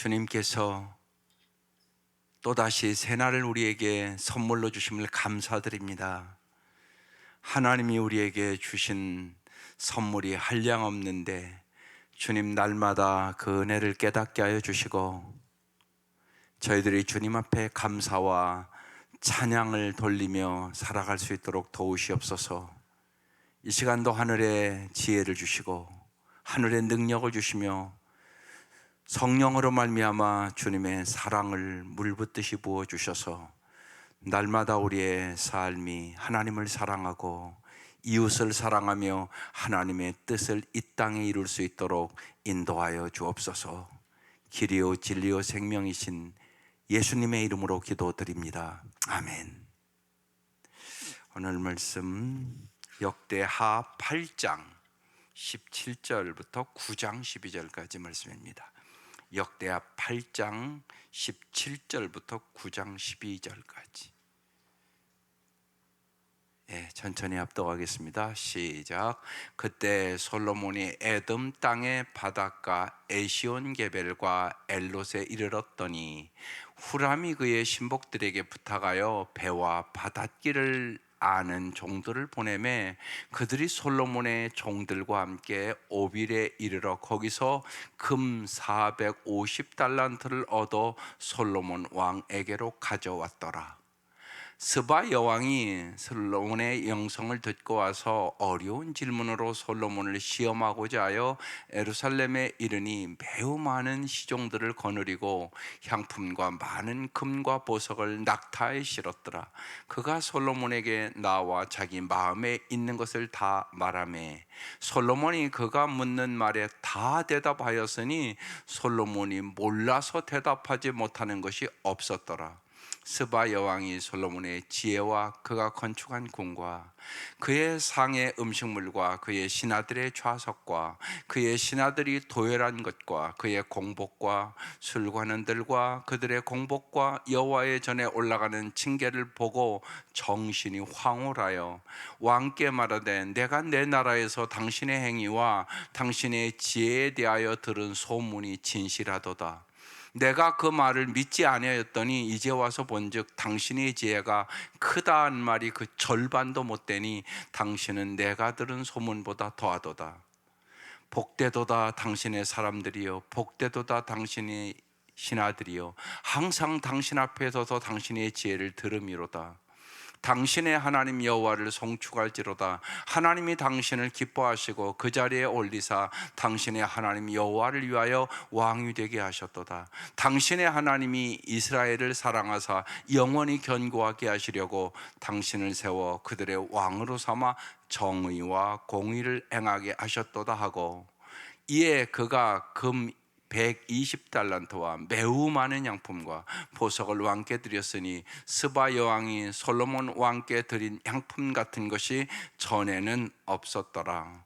주님께서 또다시 새날을 우리에게 선물로 주심을 감사드립니다. 하나님이 우리에게 주신 선물이 한량없는데 주님 날마다 그 은혜를 깨닫게 하여 주시고 저희들이 주님 앞에 감사와 찬양을 돌리며 살아갈 수 있도록 도우시옵소서. 이 시간도 하늘의 지혜를 주시고 하늘의 능력을 주시며 성령으로 말미암아 주님의 사랑을 물붓듯이 부어주셔서 날마다 우리의 삶이 하나님을 사랑하고 이웃을 사랑하며 하나님의 뜻을 이 땅에 이룰 수 있도록 인도하여 주옵소서. 길이요 진리요 생명이신 예수님의 이름으로 기도드립니다. 아멘. 오늘 말씀 역대하 8장 17절부터 9장 12절까지 말씀입니다. 역대하 8장 17절부터 9장 12절까지. 천천히 합독하겠습니다. 시작. 그때 솔로몬이 에돔 땅의 바닷가 에시온 게벨과 엘롯에 이르렀더니 후람이 그의 신복들에게 부탁하여 배와 바닷길을 아는 종들을 보내매 그들이 솔로몬의 종들과 함께 오빌에 이르러 거기서 금 450달란트를 얻어 솔로몬 왕에게로 가져왔더라. 스바 여왕이 솔로몬의 영성을 듣고 와서 어려운 질문으로 솔로몬을 시험하고자 하여 예루살렘에 이르니 매우 많은 시종들을 거느리고 향품과 많은 금과 보석을 낙타에 실었더라. 그가 솔로몬에게 나와 자기 마음에 있는 것을 다 말하매 솔로몬이 그가 묻는 말에 다 대답하였으니 솔로몬이 몰라서 대답하지 못하는 것이 없었더라. 스바 여왕이 솔로몬의 지혜와 그가 건축한 궁과 그의 상의 음식물과 그의 신하들의 좌석과 그의 신하들이 도열한 것과 그의 공복과 술관원들과 그들의 공복과 여호와의 전에 올라가는 징계를 보고 정신이 황홀하여 왕께 말하되 내가 내 나라에서 당신의 행위와 당신의 지혜에 대하여 들은 소문이 진실하도다. 내가 그 말을 믿지 아니하였더니 이제 와서 본즉 당신의 지혜가 크다 한 말이 그 절반도 못 되니 당신은 내가 들은 소문보다 더하도다. 복되도다 당신의 사람들이요 복되도다 당신의 신하들이요 항상 당신 앞에 서서 당신의 지혜를 들음이로다. 당신의 하나님 여호와를 송축할지로다. 하나님이 당신을 기뻐하시고 그 자리에 올리사 당신의 하나님 여호와를 위하여 왕이 되게 하셨도다. 당신의 하나님이 이스라엘을 사랑하사 영원히 견고하게 하시려고 당신을 세워 그들의 왕으로 삼아 정의와 공의를 행하게 하셨도다 하고, 이에 그가 금 120달란트와 매우 많은 양품과 보석을 왕께 드렸으니 스바 여왕이 솔로몬 왕께 드린 양품 같은 것이 전에는 없었더라.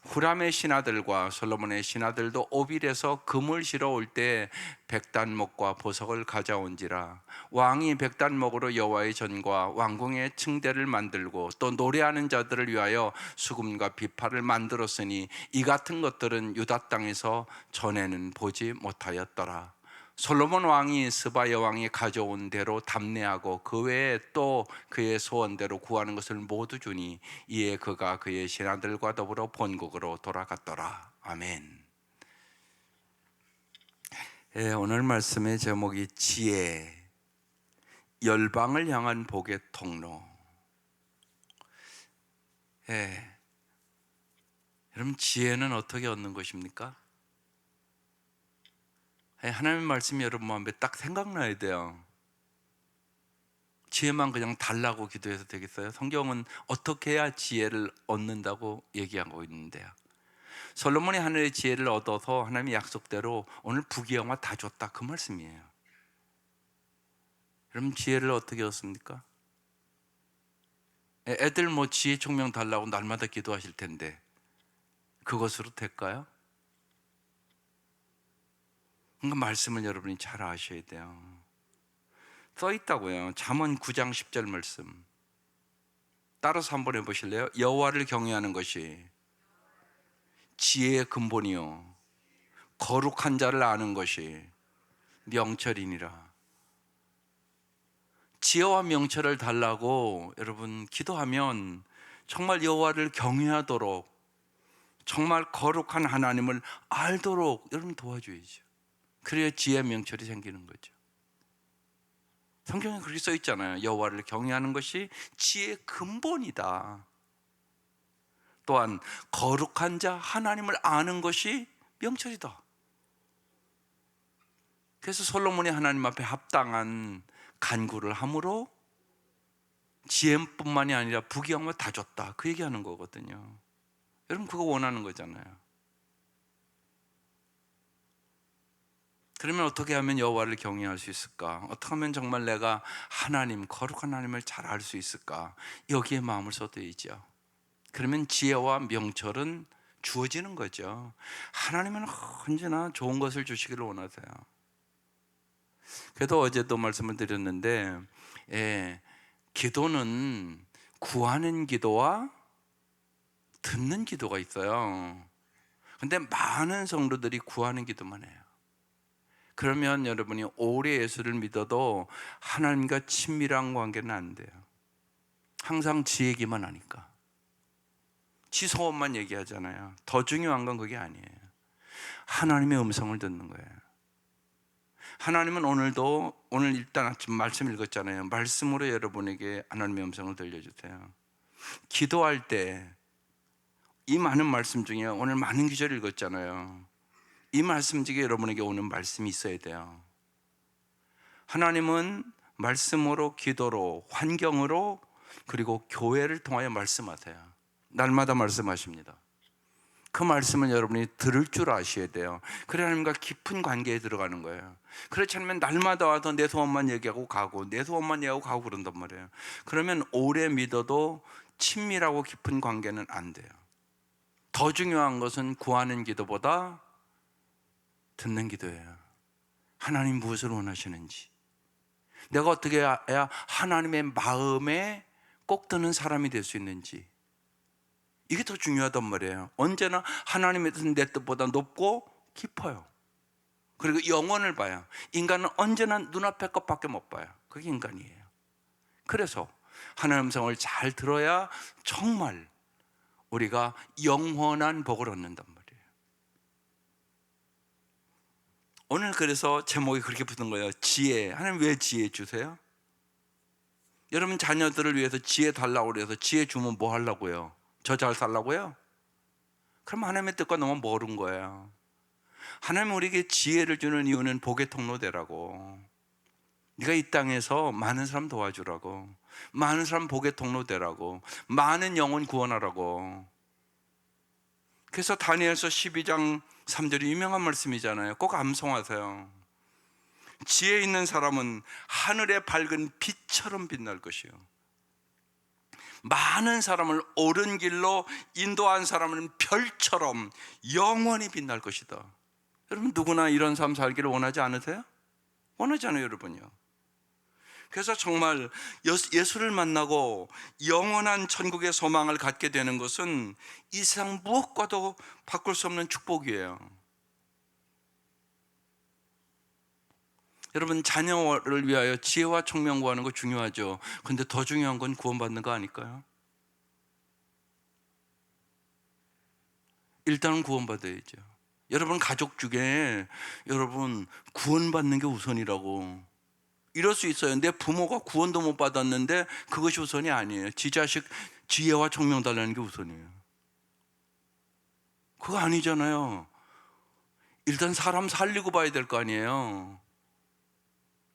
후람의 신하들과 솔로몬의 신하들도 오빌에서 금을 실어 올 때 백단목과 보석을 가져온지라. 왕이 백단목으로 여호와의 전과 왕궁의 층대를 만들고 또 노래하는 자들을 위하여 수금과 비파를 만들었으니 이 같은 것들은 유다 땅에서 전에는 보지 못하였더라. 솔로몬 왕이 스바 여왕이 가져온 대로 답례하고 그 외에 또 그의 소원대로 구하는 것을 모두 주니 이에 그가 그의 신하들과 더불어 본국으로 돌아갔더라. 아멘. 오늘 말씀의 제목이 지혜, 열방을 향한 복의 통로. 여러분, 지혜는 어떻게 얻는 것입니까? 하나님의 말씀이 여러분 마음에 딱 생각나야 돼요. 지혜만 그냥 달라고 기도해서 되겠어요? 성경은 어떻게 해야 지혜를 얻는다고 얘기하고 있는데요. 솔로몬이 하늘의 지혜를 얻어서 하나님의 약속대로 오늘 부귀영화 다 줬다, 그 말씀이에요. 여러분, 지혜를 어떻게 얻습니까? 애들 뭐 지혜 총명 달라고 날마다 기도하실 텐데 그것으로 될까요? 그러니까 말씀을 여러분이 잘 아셔야 돼요. 써 있다고요. 잠언 9장 10절 말씀 따라서 한번 해보실래요? 여호와를 경외하는 것이 지혜의 근본이요 거룩한 자를 아는 것이 명철이니라. 지혜와 명철을 달라고 여러분 기도하면 정말 여호와를 경외하도록, 정말 거룩한 하나님을 알도록 여러분 도와줘야죠. 그래야 지혜 명철이 생기는 거죠. 성경에 그렇게 써 있잖아요. 여호와를 경외하는 것이 지혜의 근본이다. 또한 거룩한 자 하나님을 아는 것이 명철이다. 그래서 솔로몬이 하나님 앞에 합당한 간구를 함으로 지혜뿐만이 아니라 부귀영화 다 줬다, 그 얘기하는 거거든요. 여러분 그거 원하는 거잖아요. 그러면 어떻게 하면 여호와를 경외할 수 있을까? 어떻게 하면 정말 내가 하나님, 거룩한 하나님을 잘 알 수 있을까? 여기에 마음을 쏟아야죠. 그러면 지혜와 명철은 주어지는 거죠. 하나님은 언제나 좋은 것을 주시기를 원하세요. 그래도 어제도 말씀을 드렸는데, 기도는 구하는 기도와 듣는 기도가 있어요. 근데 많은 성도들이 구하는 기도만 해요. 그러면 여러분이 오래 예수를 믿어도 하나님과 친밀한 관계는 안 돼요. 항상 지 얘기만 하니까. 지 소원만 얘기하잖아요. 더 중요한 건 그게 아니에요. 하나님의 음성을 듣는 거예요. 하나님은 오늘 일단 아침 말씀 읽었잖아요. 말씀으로 여러분에게 하나님의 음성을 들려주세요. 기도할 때 이 많은 말씀 중에 오늘 많은 구절 읽었잖아요. 이 말씀 중에 여러분에게 오는 말씀이 있어야 돼요. 하나님은 말씀으로, 기도로, 환경으로, 그리고 교회를 통하여 말씀하세요. 날마다 말씀하십니다. 그 말씀을 여러분이 들을 줄 아셔야 돼요. 그래야 하나님과 깊은 관계에 들어가는 거예요. 그렇지 않으면 날마다 와서 내 소원만 얘기하고 가고, 내 소원만 얘기하고 가고 그런단 말이에요. 그러면 오래 믿어도 친밀하고 깊은 관계는 안 돼요. 더 중요한 것은 구하는 기도보다 듣는 기도예요. 하나님 무엇을 원하시는지, 내가 어떻게 해야 하나님의 마음에 꼭 드는 사람이 될 수 있는지, 이게 더 중요하단 말이에요. 언제나 하나님의 뜻은 내 뜻보다 높고 깊어요. 그리고 영원을 봐요. 인간은 언제나 눈앞의 것밖에 못 봐요. 그게 인간이에요. 그래서 하나님의 음성을 잘 들어야 정말 우리가 영원한 복을 얻는단 말이에요. 오늘 그래서 제목이 그렇게 붙은 거예요. 지혜. 하나님 왜 지혜 주세요? 여러분 자녀들을 위해서 지혜 달라고 그래서 지혜 주면 뭐 하려고요? 저 잘 살라고요? 그럼 하나님의 뜻과 너무 멀은 거예요. 하나님 우리에게 지혜를 주는 이유는 복의 통로 되라고. 네가 이 땅에서 많은 사람 도와주라고, 많은 사람 복의 통로 되라고, 많은 영혼 구원하라고. 그래서 다니엘서 12장 3절이 유명한 말씀이잖아요. 꼭 암송하세요. 지혜 있는 사람은 하늘의 밝은 빛처럼 빛날 것이요, 많은 사람을 옳은 길로 인도한 사람은 별처럼 영원히 빛날 것이다. 여러분 누구나 이런 삶 살기를 원하지 않으세요? 원하잖아요, 여러분요. 그래서 정말 예수를 만나고 영원한 천국의 소망을 갖게 되는 것은 이 세상 무엇과도 바꿀 수 없는 축복이에요. 여러분 자녀를 위하여 지혜와 총명 구하는 거 중요하죠. 근데 더 중요한 건 구원받는 거 아닐까요? 일단은 구원받아야죠. 여러분 가족 중에 여러분 구원받는 게 우선이라고. 이럴 수 있어요. 내 부모가 구원도 못 받았는데 그것이 우선이 아니에요. 지 자식 지혜와 총명 달라는 게 우선이에요. 그거 아니잖아요. 일단 사람 살리고 봐야 될 거 아니에요.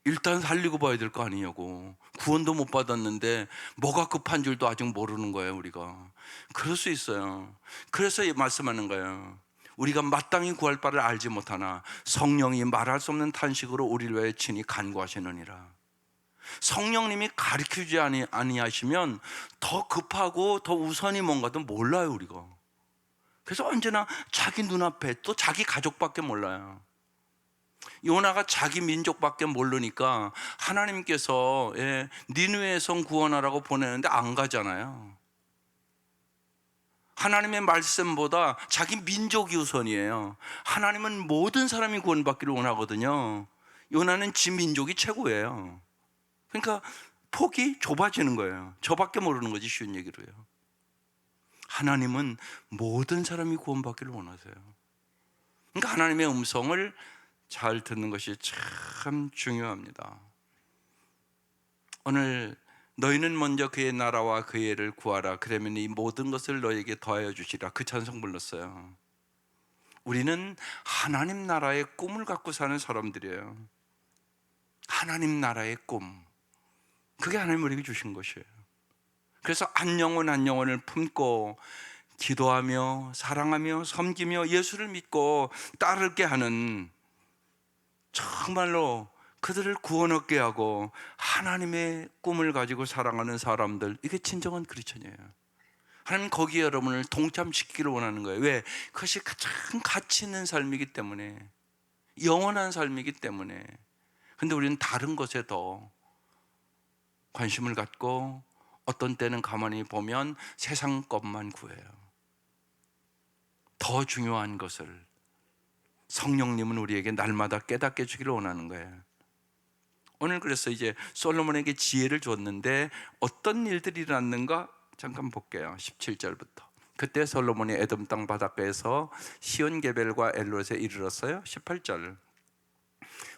일단 살리고 봐야 될 거 아니냐고. 구원도 못 받았는데 뭐가 급한 줄도 아직 모르는 거예요, 우리가. 그럴 수 있어요. 그래서 말씀하는 거예요. 우리가 마땅히 구할 바를 알지 못하나 성령이 말할 수 없는 탄식으로 우리를 위해 친히 간구하시느니라. 성령님이 가르쳐주지 아니하시면 더 급하고 더 우선이 뭔가도 몰라요, 우리가. 그래서 언제나 자기 눈앞에, 또 자기 가족밖에 몰라요. 요나가 자기 민족밖에 모르니까 하나님께서 니느웨 성 구원하라고 보내는데 안 가잖아요. 하나님의 말씀보다 자기 민족이 우선이에요. 하나님은 모든 사람이 구원받기를 원하거든요. 요나는 지 민족이 최고예요. 그러니까 폭이 좁아지는 거예요. 저밖에 모르는 거지, 쉬운 얘기로요. 하나님은 모든 사람이 구원받기를 원하세요. 그러니까 하나님의 음성을 잘 듣는 것이 참 중요합니다. 오늘 너희는 먼저 그의 나라와 그의 의를 구하라. 그러면 이 모든 것을 너에게 더하여 주시라. 그 찬송 불렀어요. 우리는 하나님 나라의 꿈을 갖고 사는 사람들이에요. 하나님 나라의 꿈, 그게 하나님 우리에게 주신 것이에요. 그래서 한 영혼 한 영혼을 품고 기도하며 사랑하며 섬기며 예수를 믿고 따르게 하는, 정말로 그들을 구원 얻게 하고 하나님의 꿈을 가지고 살아가는 사람들, 이게 진정한 크리스천이에요. 하나님 거기에 여러분을 동참시키기를 원하는 거예요. 왜? 그것이 가장 가치 있는 삶이기 때문에, 영원한 삶이기 때문에. 근데 우리는 다른 것에 더 관심을 갖고 어떤 때는 가만히 보면 세상 것만 구해요. 더 중요한 것을 성령님은 우리에게 날마다 깨닫게 해주기를 원하는 거예요. 오늘 그래서 이제 솔로몬에게 지혜를 줬는데 어떤 일들이 일어났는가 잠깐 볼게요. 17절부터. 그때 솔로몬이 에돔 땅 바닷가에서 시온게벨과 엘롯에 이르렀어요. 18절.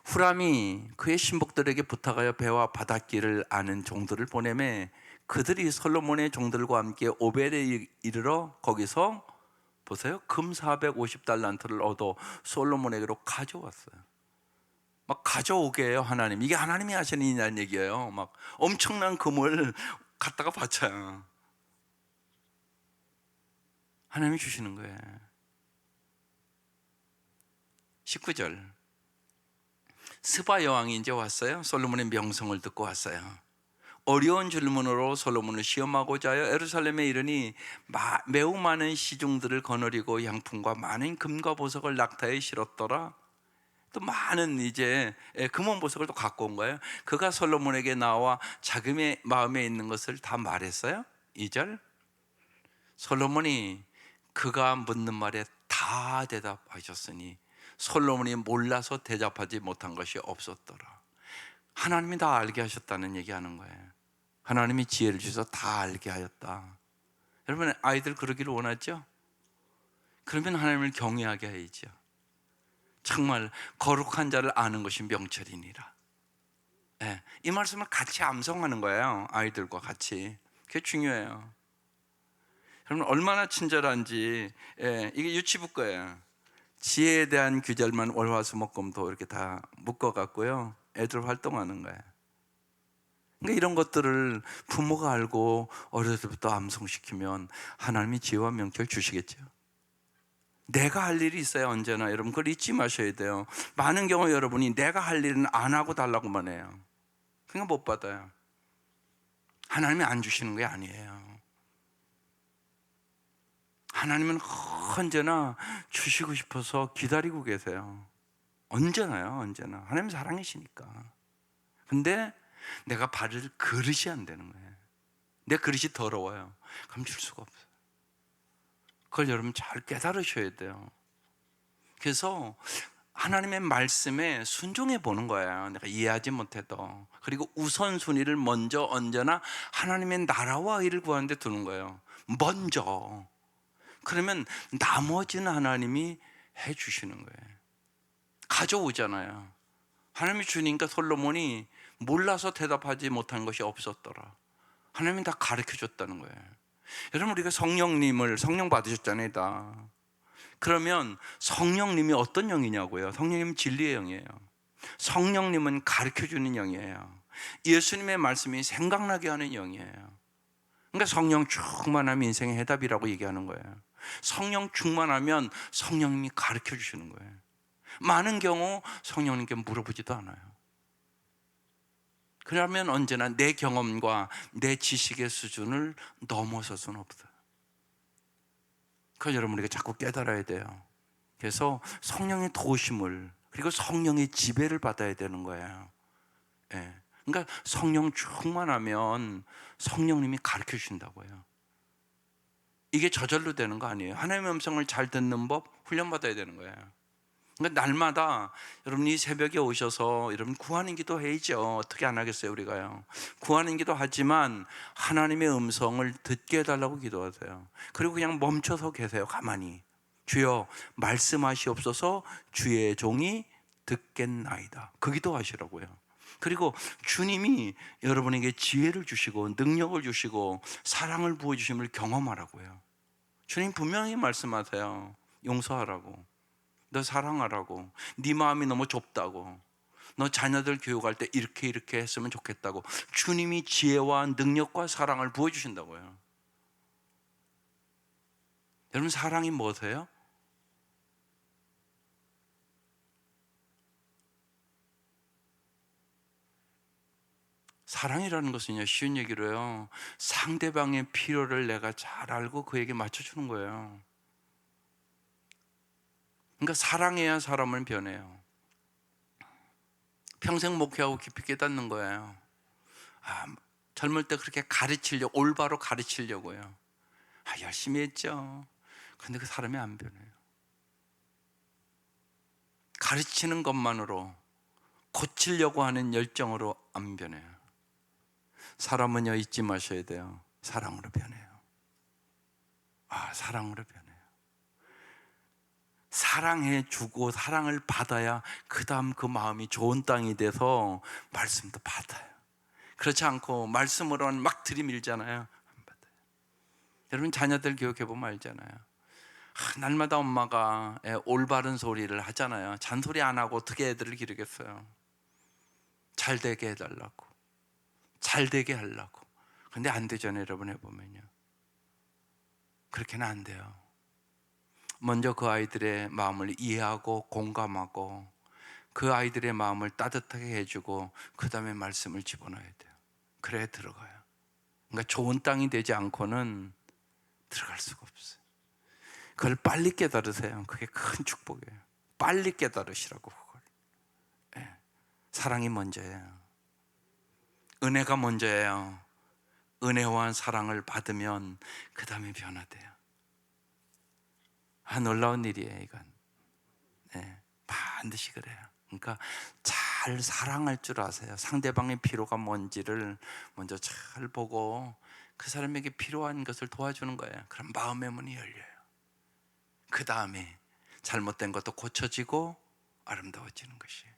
후람이 그의 신복들에게 부탁하여 배와 바닷길을 아는 종들을 보내매 그들이 솔로몬의 종들과 함께 오벨에 이르러 거기서 보세요, 금 450달란트를 얻어 솔로몬에게로 가져왔어요. 막 가져오게 해요, 하나님. 이게 하나님이 하시는 일이라는 얘기예요. 막 엄청난 금을 갖다가 바쳐요. 하나님이 주시는 거예요. 19절. 스바 여왕이 이제 왔어요. 솔로몬의 명성을 듣고 왔어요. 어려운 질문으로 솔로몬을 시험하고자 하여 예루살렘에 이르니 매우 많은 시중들을 거느리고 양품과 많은 금과 보석을 낙타에 실었더라. 또 많은 이제 금원 보석을 또 갖고 온 거예요. 그가 솔로몬에게 나와 자기의 마음에 있는 것을 다 말했어요. 2절. 솔로몬이 그가 묻는 말에 다 대답하셨으니 솔로몬이 몰라서 대답하지 못한 것이 없었더라. 하나님이 다 알게 하셨다는 얘기하는 거예요. 하나님이 지혜를 주셔서 다 알게 하였다. 여러분, 아이들 그러기를 원하죠? 그러면 하나님을 경외하게 해야죠. 정말 거룩한 자를 아는 것이 명철이니라. 네, 이 말씀을 같이 암송하는 거예요. 아이들과 같이. 그게 중요해요. 여러분, 얼마나 친절한지. 이게 유치부 거예요. 지혜에 대한 규절만 월화수목금도 이렇게 다 묶어갖고요, 애들 활동하는 거예요. 그러니까 이런 것들을 부모가 알고 어렸을 때부터 암송시키면 하나님이 지혜와 명철 주시겠죠. 내가 할 일이 있어요. 언제나 여러분 그걸 잊지 마셔야 돼요. 많은 경우 여러분이 내가 할 일은 안 하고 달라고만 해요. 그러니까 못 받아요. 하나님이 안 주시는 게 아니에요. 하나님은 언제나 주시고 싶어서 기다리고 계세요. 언제나요. 언제나 하나님 사랑이시니까. 근데 내가 바를 그릇이 안 되는 거예요. 내 그릇이 더러워요. 그럼 줄 수가 없어요. 그걸 여러분 잘 깨달으셔야 돼요. 그래서 하나님의 말씀에 순종해 보는 거예요. 내가 이해하지 못해도. 그리고 우선순위를 먼저 언제나 하나님의 나라와 의를 구하는 데 두는 거예요. 먼저. 그러면 나머지는 하나님이 해 주시는 거예요. 가져오잖아요. 하나님이 주니까 솔로몬이 몰라서 대답하지 못한 것이 없었더라. 하나님이 다 가르쳐 줬다는 거예요. 여러분, 우리가 성령 받으셨잖아요. 다. 그러면 성령님이 어떤 영이냐고요? 성령님은 진리의 영이에요. 성령님은 가르쳐 주는 영이에요. 예수님의 말씀이 생각나게 하는 영이에요. 그러니까 성령 충만함이 인생의 해답이라고 얘기하는 거예요. 성령 충만하면 성령님이 가르쳐 주시는 거예요. 많은 경우 성령님께 물어보지도 않아요. 그러면 언제나 내 경험과 내 지식의 수준을 넘어서서는 없어요. 그걸 여러분 우리가 자꾸 깨달아야 돼요. 그래서 성령의 도우심을, 그리고 성령의 지배를 받아야 되는 거예요. 예. 그러니까 성령 충만하면 성령님이 가르쳐 주신다고요. 이게 저절로 되는 거 아니에요. 하나님의 음성을 잘 듣는 법 훈련받아야 되는 거예요. 그러니까 날마다 여러분이 새벽에 오셔서 여러분 구하는 기도 해야죠. 어떻게 안 하겠어요, 우리가요. 구하는 기도 하지만 하나님의 음성을 듣게 해달라고 기도하세요. 그리고 그냥 멈춰서 계세요, 가만히. 주여 말씀하시옵소서, 주의 종이 듣겠나이다. 그 기도하시라고요. 그리고 주님이 여러분에게 지혜를 주시고 능력을 주시고 사랑을 부어주심을 경험하라고요. 주님 분명히 말씀하세요. 용서하라고, 너 사랑하라고, 네 마음이 너무 좁다고, 너 자녀들 교육할 때 이렇게 했으면 좋겠다고. 주님이 지혜와 능력과 사랑을 부어주신다고요. 여러분, 사랑이 뭐세요? 사랑이라는 것은요, 쉬운 얘기로요, 상대방의 필요를 내가 잘 알고 그에게 맞춰주는 거예요. 그러니까 사랑해야 사람은 변해요. 평생 목회하고 깊이 깨닫는 거예요. 젊을 때 그렇게 가르치려고, 올바로 가르치려고요. 열심히 했죠. 근데 그 사람이 안 변해요. 가르치는 것만으로, 고치려고 하는 열정으로 안 변해요. 사람은요, 잊지 마셔야 돼요. 사랑으로 변해요. 사랑으로 변해요. 사랑해 주고 사랑을 받아야 그 다음 그 마음이 좋은 땅이 돼서 말씀도 받아요. 그렇지 않고 말씀으로는 막 들이밀잖아요. 안 받아요. 여러분, 자녀들 교육해보면 알잖아요. 날마다 엄마가 올바른 소리를 하잖아요. 잔소리 안 하고 어떻게 애들을 기르겠어요. 잘 되게 해달라고, 잘 되게 하려고. 근데 안 되잖아요. 여러분, 해보면요, 그렇게는 안 돼요. 먼저 그 아이들의 마음을 이해하고 공감하고 그 아이들의 마음을 따뜻하게 해주고 그 다음에 말씀을 집어넣어야 돼요. 그래야 들어가요. 그러니까 좋은 땅이 되지 않고는 들어갈 수가 없어요. 그걸 빨리 깨달으세요. 그게 큰 축복이에요. 빨리 깨달으시라고. 그걸. 사랑이 먼저예요. 은혜가 먼저예요. 은혜와 사랑을 받으면 그 다음에 변화돼요. 놀라운 일이에요, 이건. 반드시 그래요. 그러니까 잘 사랑할 줄 아세요. 상대방의 필요가 뭔지를 먼저 잘 보고 그 사람에게 필요한 것을 도와주는 거예요. 그럼 마음의 문이 열려요. 그 다음에 잘못된 것도 고쳐지고 아름다워지는 것이에요.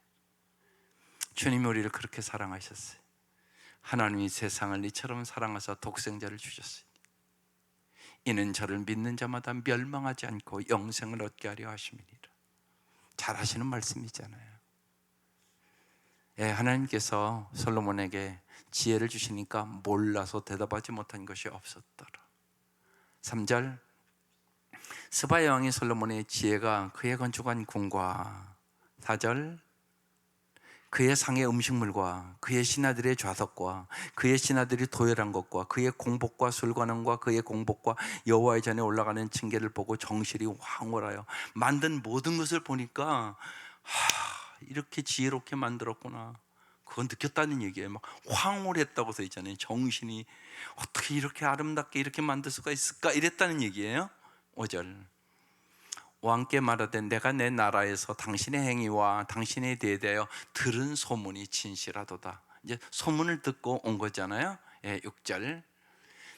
주님이 우리를 그렇게 사랑하셨어요. 하나님이 세상을 이처럼 사랑하사 독생자를 주셨어요. 이는 저를 믿는 자마다 멸망하지 않고 영생을 얻게 하려 하심이니라. 잘 하시는 말씀이잖아요. 하나님께서 솔로몬에게 지혜를 주시니까 몰라서 대답하지 못한 것이 없었더라. 3절, 스바야 왕이 솔로몬의 지혜가 그의 건축한 궁과, 4절, 그의 상의 음식물과 그의 신하들의 좌석과 그의 신하들이 도열한 것과 그의 공복과 술관원과 그의 공복과 여호와의 전에 올라가는 층계를 보고 정실이 황홀하여 만든 모든 것을 보니까 이렇게 지혜롭게 만들었구나, 그건 느꼈다는 얘기예요. 막 황홀했다고 써 있잖아요. 정신이 어떻게 이렇게 아름답게 이렇게 만들 수가 있을까 이랬다는 얘기예요. 5절, 왕께 말하되 내가 내 나라에서 당신의 행위와 당신에 대하여 들은 소문이 진실하도다. 이제 소문을 듣고 온 거잖아요. 6절,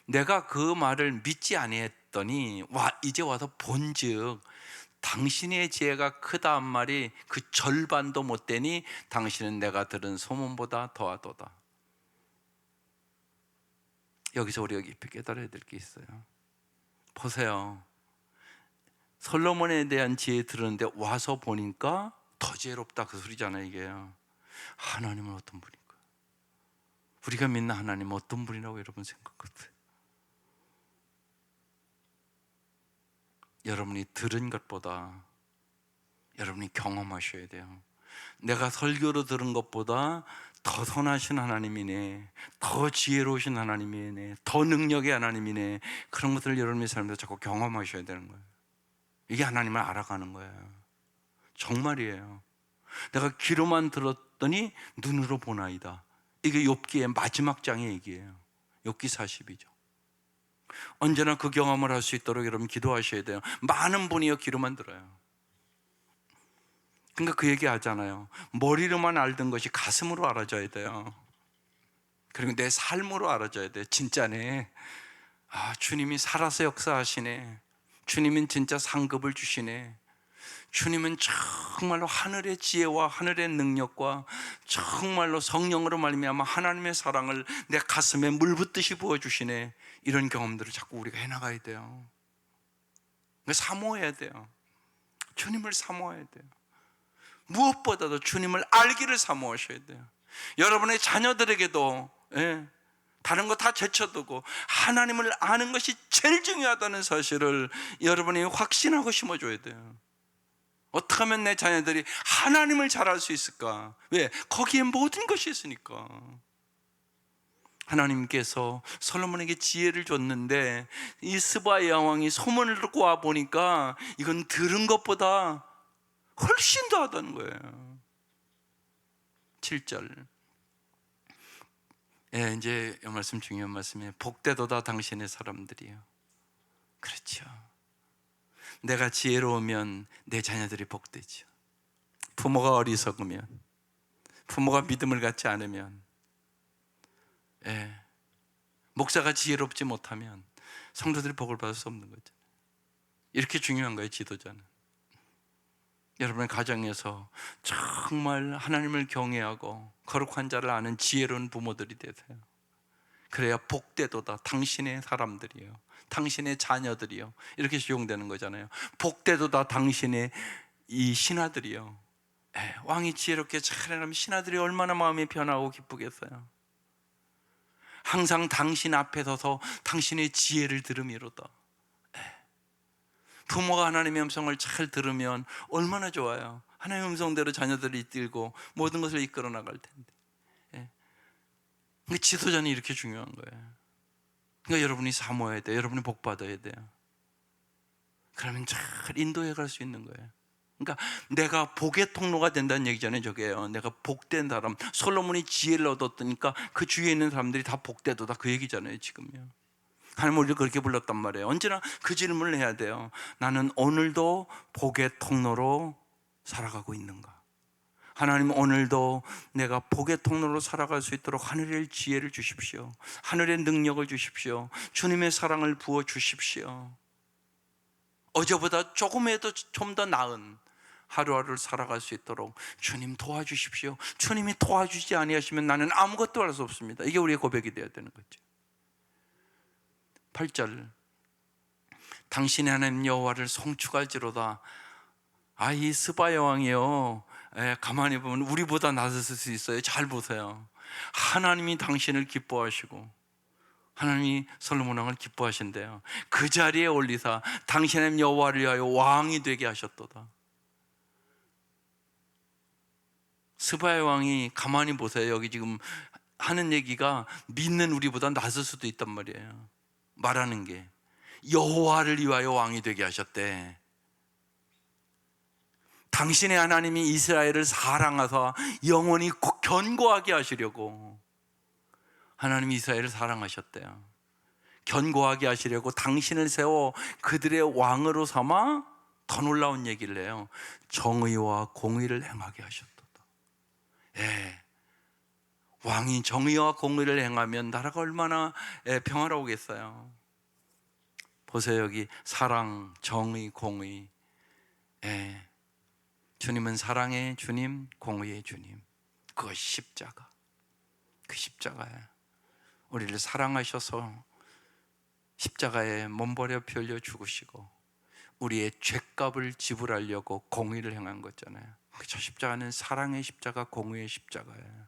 내가 그 말을 믿지 아니했더니 이제 와서 본즉 당신의 지혜가 크다 한 말이 그 절반도 못 되니 당신은 내가 들은 소문보다 더하도다. 여기서 우리가 깊이 깨달아야 될 게 있어요. 보세요. 솔로몬에 대한 지혜 들었는데 와서 보니까 더 지혜롭다, 그 소리잖아요. 이게 하나님은 어떤 분인가? 우리가 믿는 하나님은 어떤 분이라고 여러분 생각하세요? 여러분이 들은 것보다 여러분이 경험하셔야 돼요. 내가 설교로 들은 것보다 더 선하신 하나님이네, 더 지혜로우신 하나님이네, 더 능력의 하나님이네, 그런 것들을 여러분의 삶에서 자꾸 경험하셔야 되는 거예요. 이게 하나님을 알아가는 거예요. 정말이에요. 내가 귀로만 들었더니 눈으로 보나이다. 이게 욥기의 마지막 장의 얘기예요. 욥기 40이죠. 언제나 그 경험을 할 수 있도록 여러분 기도하셔야 돼요. 많은 분이요 귀로만 들어요. 그러니까 그 얘기 하잖아요. 머리로만 알던 것이 가슴으로 알아져야 돼요. 그리고 내 삶으로 알아져야 돼. 진짜네. 아, 주님이 살아서 역사하시네. 주님은 진짜 상급을 주시네. 주님은 정말로 하늘의 지혜와 하늘의 능력과 정말로 성령으로 말미암아 하나님의 사랑을 내 가슴에 물 붓듯이 부어주시네. 이런 경험들을 자꾸 우리가 해나가야 돼요. 사모해야 돼요. 주님을 사모해야 돼요. 무엇보다도 주님을 알기를 사모하셔야 돼요. 여러분의 자녀들에게도 다른 거 다 제쳐두고 하나님을 아는 것이 제일 중요하다는 사실을 여러분이 확신하고 심어줘야 돼요. 어떻게 하면 내 자녀들이 하나님을 잘 알 수 있을까? 왜? 거기에 모든 것이 있으니까. 하나님께서 솔로몬에게 지혜를 줬는데 이 스바야 왕이 소문을 듣고 와 보니까 이건 들은 것보다 훨씬 더 하다는 거예요. 7절. 이제 이 말씀 중요한 말씀이에요. 복되도다 당신의 사람들이요. 그렇죠. 내가 지혜로우면 내 자녀들이 복되죠. 부모가 어리석으면, 부모가 믿음을 갖지 않으면, 목사가 지혜롭지 못하면 성도들이 복을 받을 수 없는 거죠. 이렇게 중요한 거예요, 지도자는. 여러분의 가정에서 정말 하나님을 경외하고 거룩한 자를 아는 지혜로운 부모들이 되세요. 그래야 복되도다 당신의 사람들이요, 당신의 자녀들이요, 이렇게 적용되는 거잖아요. 복되도다 당신의 이 신하들이요. 왕이 지혜롭게 잘 해나가면 신하들이 얼마나 마음이 편하고 기쁘겠어요. 항상 당신 앞에 서서 당신의 지혜를 들음이로다. 부모가 하나님의 음성을 잘 들으면 얼마나 좋아요. 하나님의 음성대로 자녀들이 이끌고 모든 것을 이끌어 나갈 텐데. 그러니까 지도자는 이렇게 중요한 거예요. 그러니까 여러분이 사모해야 돼요. 여러분이 복 받아야 돼요. 그러면 잘 인도해 갈 수 있는 거예요. 그러니까 내가 복의 통로가 된다는 얘기잖아요. 저게요. 내가 복된 사람, 솔로몬이 지혜를 얻었으니까 그 주위에 있는 사람들이 다 복되도다, 그 얘기잖아요. 지금요. 하나님 우리를 그렇게 불렀단 말이에요. 언제나 그 질문을 해야 돼요. 나는 오늘도 복의 통로로 살아가고 있는가? 하나님, 오늘도 내가 복의 통로로 살아갈 수 있도록 하늘의 지혜를 주십시오. 하늘의 능력을 주십시오. 주님의 사랑을 부어 주십시오. 어제보다 조금이라도 좀 더 나은 하루하루를 살아갈 수 있도록 주님 도와주십시오. 주님이 도와주지 아니하시면 나는 아무것도 할 수 없습니다. 이게 우리의 고백이 되어야 되는 거죠. 8절. 당신의 하나님 여호와를 송축할지로다. 이 스바야 왕이요, 가만히 보면 우리보다 낮을 수 있어요. 잘 보세요. 하나님이 당신을 기뻐하시고 하나님이 솔로몬 왕을 기뻐하신대요. 그 자리에 올리사 당신의 하나님 여호와를 위하여 왕이 되게 하셨도다. 스바야 왕이, 가만히 보세요. 여기 지금 하는 얘기가 믿는 우리보다 낮을 수도 있단 말이에요. 말하는 게 여호와를 위하여 왕이 되게 하셨대. 당신의 하나님이 이스라엘을 사랑하사 영원히 견고하게 하시려고 하나님이 이스라엘을 사랑하셨대요. 견고하게 하시려고 당신을 세워 그들의 왕으로 삼아 더 놀라운 얘기를 해요. 정의와 공의를 행하게 하셨도다. 왕이 정의와 공의를 행하면 나라가 얼마나 평화로우겠어요. 보세요. 여기 사랑, 정의, 공의. 주님은 사랑의 주님, 공의의 주님. 그것이 십자가. 그 십자가예요. 우리를 사랑하셔서 십자가에 몸버려 피 흘려 죽으시고 우리의 죄값을 지불하려고 공의를 행한 거잖아요. 저 십자가는 사랑의 십자가, 공의의 십자가예요.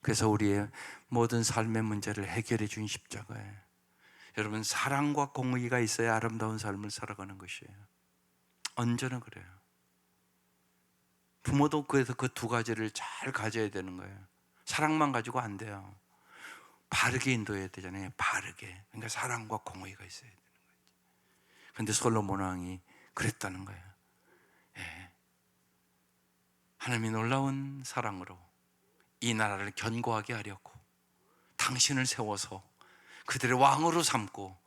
그래서 우리의 모든 삶의 문제를 해결해 준 십자가예요. 여러분, 사랑과 공의가 있어야 아름다운 삶을 살아가는 것이에요. 언제나 그래요. 부모도 그래서 그 두 가지를 잘 가져야 되는 거예요. 사랑만 가지고 안 돼요. 바르게 인도해야 되잖아요. 바르게. 그러니까 사랑과 공의가 있어야 되는 거죠. 그런데 솔로몬 왕이 그랬다는 거예요. 하나님이 놀라운 사랑으로 이 나라를 견고하게 하려고 당신을 세워서 그들의 왕으로 삼고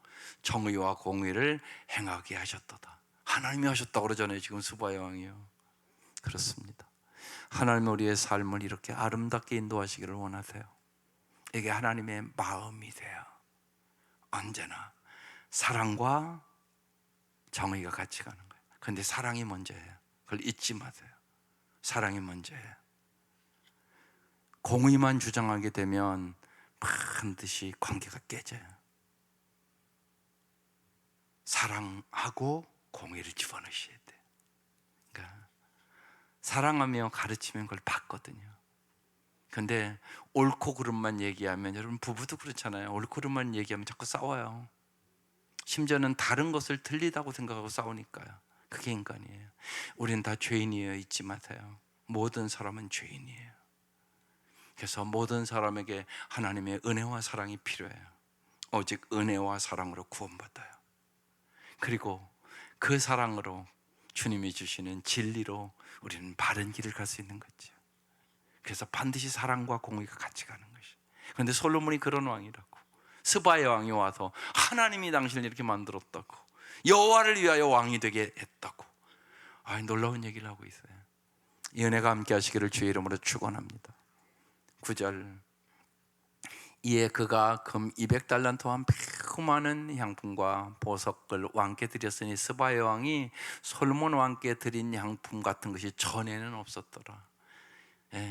정의와 공의를 행하게 하셨도다. 하나님이 하셨다고 그러잖아요. 지금 스바야 왕이요. 그렇습니다. 하나님 우리의 삶을 이렇게 아름답게 인도하시기를 원하세요. 이게 하나님의 마음이세요. 언제나 사랑과 정의가 같이 가는 거예요. 그런데 사랑이 먼저예요. 그걸 잊지 마세요. 사랑이 먼저예요. 공의만 주장하게 되면 반드시 관계가 깨져요. 사랑하고 공의를 집어넣으셔야 돼요. 그러니까 사랑하며 가르치면 그걸 받거든요. 근데 옳고 그름만 얘기하면, 여러분 부부도 그렇잖아요. 옳고 그름만 얘기하면 자꾸 싸워요. 심지어는 다른 것을 틀리다고 생각하고 싸우니까요. 그게 인간이에요. 우리는 다 죄인이에요. 잊지 마세요. 모든 사람은 죄인이에요. 그래서 모든 사람에게 하나님의 은혜와 사랑이 필요해요. 오직 은혜와 사랑으로 구원받아요. 그리고 그 사랑으로 주님이 주시는 진리로 우리는 바른 길을 갈 수 있는 거죠. 그래서 반드시 사랑과 공의가 같이 가는 것이. 그런데 솔로몬이 그런 왕이라고. 스바의 왕이 와서 하나님이 당신을 이렇게 만들었다고, 여호와를 위하여 왕이 되게 했다고, 놀라운 얘기를 하고 있어요. 이 은혜가 함께 하시기를 주의 이름으로 축원합니다. 9절, 이에 그가 금 200달란트와 매우 많은 향품과 보석을 왕께 드렸으니 스바의 왕이 솔로몬 왕께 드린 향품 같은 것이 전에는 없었더라.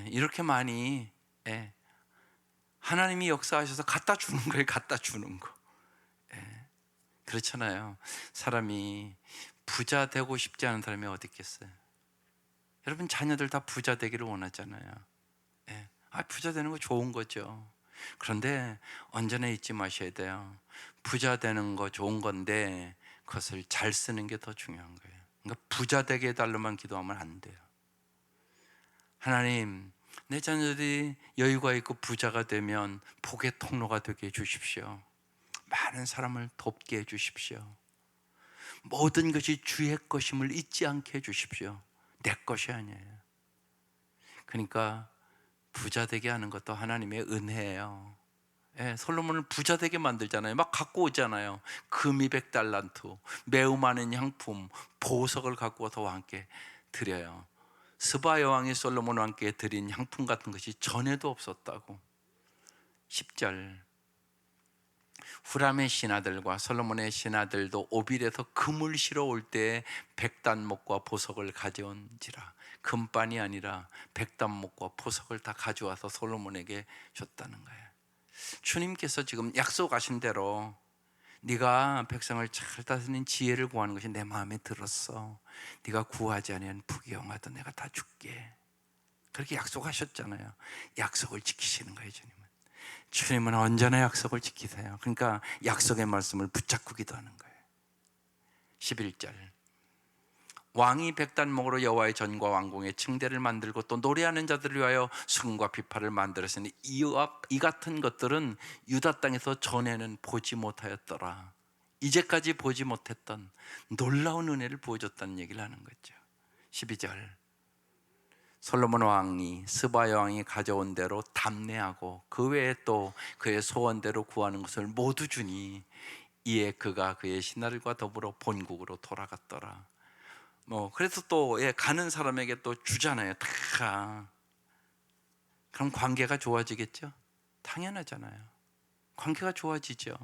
이렇게 많이 하나님이 역사하셔서 갖다 주는 거예요. 갖다 주는 거. 그렇잖아요. 사람이 부자 되고 싶지 않은 사람이 어디 있겠어요? 여러분 자녀들 다 부자 되기를 원하잖아요. 부자 되는 거 좋은 거죠. 그런데 언제나 잊지 마셔야 돼요. 부자 되는 거 좋은 건데 그것을 잘 쓰는 게 더 중요한 거예요. 그러니까 부자 되게 해달라만 기도하면 안 돼요. 하나님, 내 자녀들이 여유가 있고 부자가 되면 복의 통로가 되게 해주십시오. 많은 사람을 돕게 해주십시오. 모든 것이 주의 것임을 잊지 않게 해주십시오. 내 것이 아니에요. 그러니까 부자 되게 하는 것도 하나님의 은혜예요. 솔로몬을 부자 되게 만들잖아요. 막 갖고 오잖아요. 금 200달란트, 매우 많은 향품, 보석을 갖고 와서 왕께 드려요. 스바 여왕이 솔로몬 왕께 드린 향품 같은 것이 전에도 없었다고. 10절, 후람의 신하들과 솔로몬의 신하들도 오빌에서 금을 실어 올 때에 백단목과 보석을 가져온지라. 금반이 아니라 백단목과 보석을 다 가져와서 솔로몬에게 줬다는 거예요. 주님께서 지금 약속하신 대로 네가 백성을 잘 다스리는 지혜를 구하는 것이 내 마음에 들었어. 네가 구하지 아니한 부귀영화도 내가 다 줄게. 그렇게 약속하셨잖아요. 약속을 지키시는 거예요. 주님은 언제나 약속을 지키세요. 그러니까 약속의 말씀을 붙잡고 기도하는 거예요. 11절, 왕이 백단목으로 여호와의 전과 왕궁의 층대를 만들고 또 노래하는 자들을 위하여 승과 비파를 만들었으니 이 같은 것들은 유다 땅에서 전에는 보지 못하였더라. 이제까지 보지 못했던 놀라운 은혜를 보여줬다는 얘기를 하는 거죠. 12절, 솔로몬 왕이 스바 여왕이 가져온 대로 담내하고 그 외에 또 그의 소원대로 구하는 것을 모두 주니 이에 그가 그의 신하들과 더불어 본국으로 돌아갔더라. 그래서 또 가는 사람에게 또 주잖아요. 다. 그럼 관계가 좋아지겠죠? 당연하잖아요. 관계가 좋아지죠.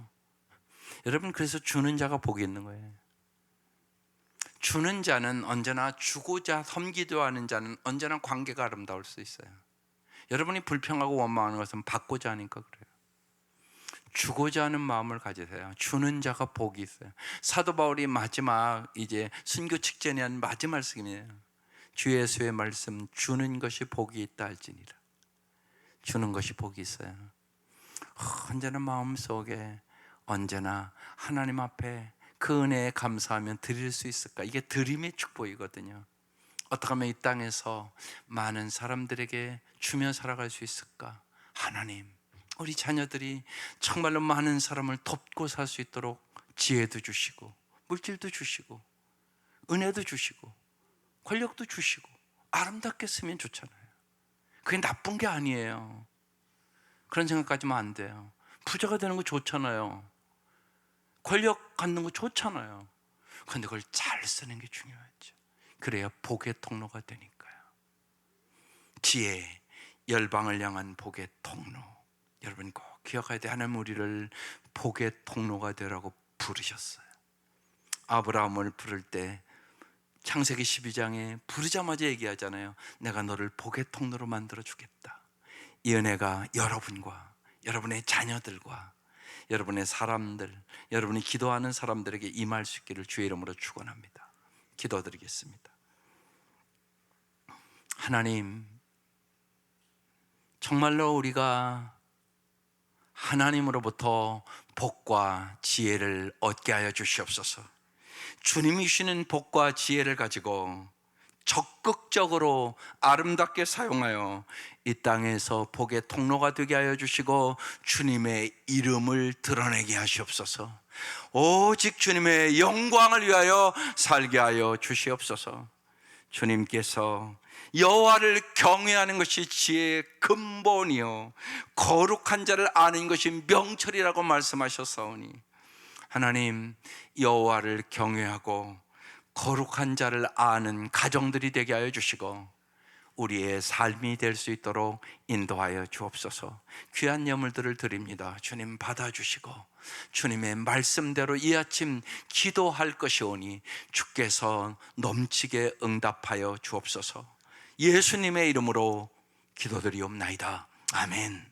여러분, 그래서 주는 자가 복이 있는 거예요. 주는 자는 언제나, 주고자 섬기려 하는 자는 언제나 관계가 아름다울 수 있어요. 여러분이 불평하고 원망하는 것은 받고자 하니까 그래요. 주고자 하는 마음을 가지세요. 주는 자가 복이 있어요. 사도 바울이 마지막 이제 순교 직전에 한 마지막 말씀이에요. 주 예수의 말씀, 주는 것이 복이 있다 할지니라. 주는 것이 복이 있어요. 언제나 마음속에 언제나 하나님 앞에 그 은혜에 감사하면 드릴 수 있을까? 이게 드림의 축복이거든요. 어떻게 하면 이 땅에서 많은 사람들에게 주며 살아갈 수 있을까? 하나님, 우리 자녀들이 정말로 많은 사람을 돕고 살 수 있도록 지혜도 주시고 물질도 주시고 은혜도 주시고 권력도 주시고 아름답게 쓰면 좋잖아요. 그게 나쁜 게 아니에요. 그런 생각까지만 안 돼요. 부자가 되는 거 좋잖아요. 권력 갖는 거 좋잖아요. 그런데 그걸 잘 쓰는 게 중요하죠. 그래야 복의 통로가 되니까요. 지혜, 열방을 향한 복의 통로. 여러분 꼭 기억해야 돼. 하나님 우리를 복의 통로가 되라고 부르셨어요. 아브라함을 부를 때 창세기 12장에 부르자마자 얘기하잖아요. 내가 너를 복의 통로로 만들어 주겠다. 이 은혜가 여러분과 여러분의 자녀들과 여러분의 사람들, 여러분이 기도하는 사람들에게 임할 수 있기를 주의 이름으로 축원합니다. 기도드리겠습니다. 하나님, 정말로 우리가 하나님으로부터 복과 지혜를 얻게 하여 주시옵소서. 주님이 주시는 복과 지혜를 가지고 적극적으로 아름답게 사용하여 이 땅에서 복의 통로가 되게 하여 주시고 주님의 이름을 드러내게 하시옵소서. 오직 주님의 영광을 위하여 살게 하여 주시옵소서. 주님께서 여호와를 경외하는 것이 지혜의 근본이요 거룩한 자를 아는 것이 명철이라고 말씀하셨사오니 하나님, 여호와를 경외하고 거룩한 자를 아는 가정들이 되게 하여 주시고 우리의 삶이 될 수 있도록 인도하여 주옵소서. 귀한 예물들을 드립니다. 주님 받아주시고 주님의 말씀대로 이 아침 기도할 것이오니 주께서 넘치게 응답하여 주옵소서. 예수님의 이름으로 기도드리옵나이다. 아멘.